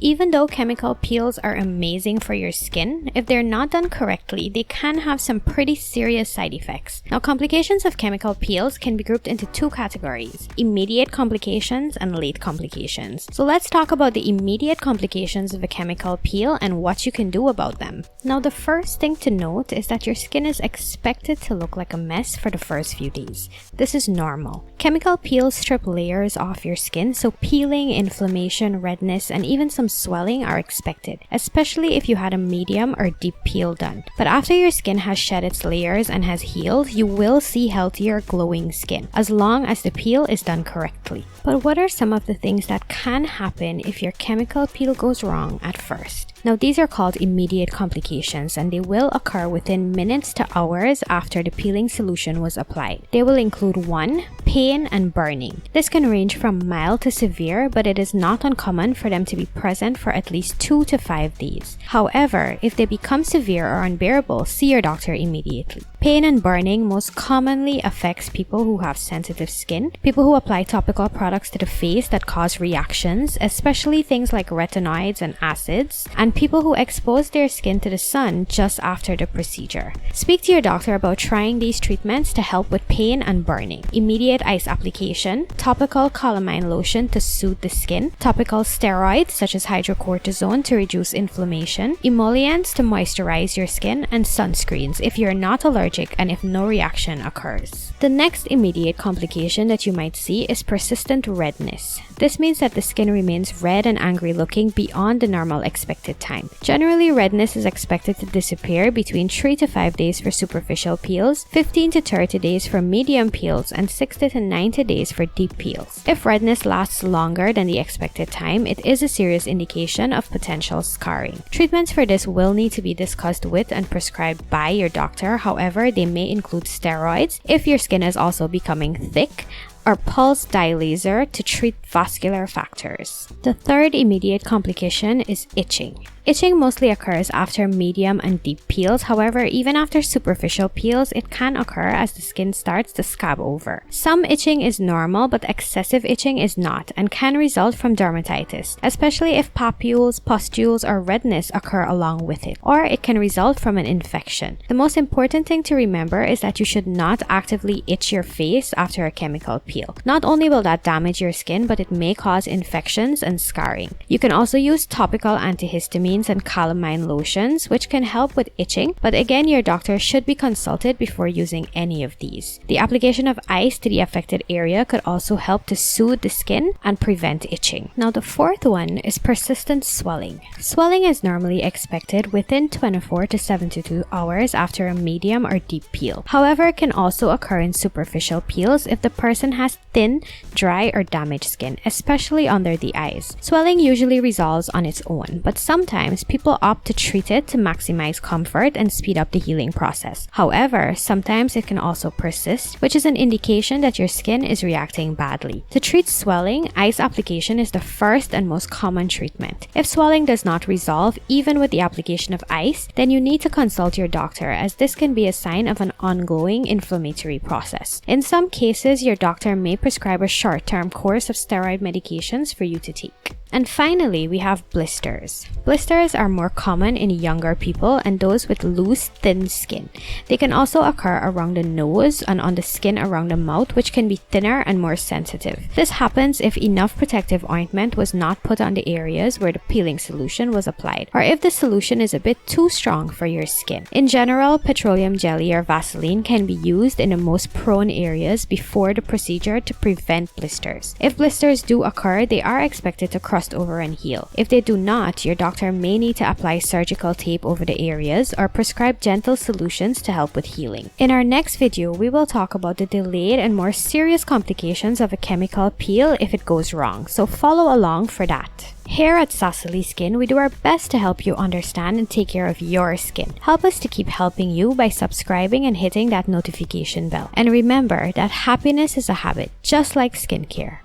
Even though chemical peels are amazing for your skin, if they're not done correctly, they can have some pretty serious side effects. Now, complications of chemical peels can be grouped into two categories: immediate complications and late complications. So let's talk about the immediate complications of a chemical peel and what you can do about them. Now, the first thing to note is that your skin is expected to look like a mess for the first few days. This is normal. Chemical peels strip layers off your skin, so peeling, inflammation, redness, and even some swelling are expected, especially if you had a medium or deep peel done. But after your skin has shed its layers and has healed, you will see healthier, glowing skin, as long as the peel is done correctly. But what are some of the things that can happen if your chemical peel goes wrong at first? Now, these are called immediate complications, and they will occur within minutes to hours after the peeling solution was applied. They will include 1. Pain and burning. This can range from mild to severe, but it is not uncommon for them to be present for at least 2 to 5 days. However, if they become severe or unbearable, see your doctor immediately. Pain and burning most commonly affects people who have sensitive skin, people who apply topical products to the face that cause reactions, especially things like retinoids and acids, and people who expose their skin to the sun just after the procedure. Speak to your doctor about trying these treatments to help with pain and burning. Immediate ice application, topical calamine lotion to soothe the skin, topical steroids such as hydrocortisone to reduce inflammation, emollients to moisturize your skin, and sunscreens if you're not allergic and if no reaction occurs. The next immediate complication that you might see is persistent redness. This means that the skin remains red and angry looking beyond the normal expected time. Generally, redness is expected to disappear between 3 to 5 days for superficial peels, 15 to 30 days for medium peels, and 60 to 90 days for deep peels. If redness lasts longer than the expected time, it is a serious indication of potential scarring. Treatments for this will need to be discussed with and prescribed by your doctor. However, they may include steroids if your skin is also becoming thick, or pulse dye laser to treat vascular factors. The third immediate complication is itching. Itching mostly occurs after medium and deep peels. However, even after superficial peels, it can occur as the skin starts to scab over. Some itching is normal, but excessive itching is not and can result from dermatitis, especially if papules, pustules, or redness occur along with it, or it can result from an infection. The most important thing to remember is that you should not actively itch your face after a chemical peel. Not only will that damage your skin, but it may cause infections and scarring. You can also use topical antihistamines and calamine lotions, which can help with itching, but again, your doctor should be consulted before using any of these. The application of ice to the affected area could also help to soothe the skin and prevent itching. Now, the fourth one is persistent swelling. Swelling is normally expected within 24 to 72 hours after a medium or deep peel. However, it can also occur in superficial peels if the person has thin, dry, or damaged skin, especially under the eyes. Swelling usually resolves on its own, but sometimes people opt to treat it to maximize comfort and speed up the healing process. However, sometimes it can also persist, which is an indication that your skin is reacting badly. To treat swelling, ice application is the first and most common treatment. If swelling does not resolve, even with the application of ice, then you need to consult your doctor, as this can be a sign of an ongoing inflammatory process. In some cases, your doctor may prescribe a short-term course of steroid medications for you to take. And finally, we have blisters. Blisters are more common in younger people and those with loose, thin skin. They can also occur around the nose and on the skin around the mouth, which can be thinner and more sensitive. This happens if enough protective ointment was not put on the areas where the peeling solution was applied, or if the solution is a bit too strong for your skin. In general, petroleum jelly or Vaseline can be used in the most prone areas before the procedure to prevent blisters. If blisters do occur, they are expected to cross over and heal. If they do not, your doctor may need to apply surgical tape over the areas or prescribe gentle solutions to help with healing. In our next video, we will talk about the delayed and more serious complications of a chemical peel if it goes wrong, so follow along for that. Here at Sassily Skin, we do our best to help you understand and take care of your skin. Help us to keep helping you by subscribing and hitting that notification bell. And remember that happiness is a habit, just like skincare.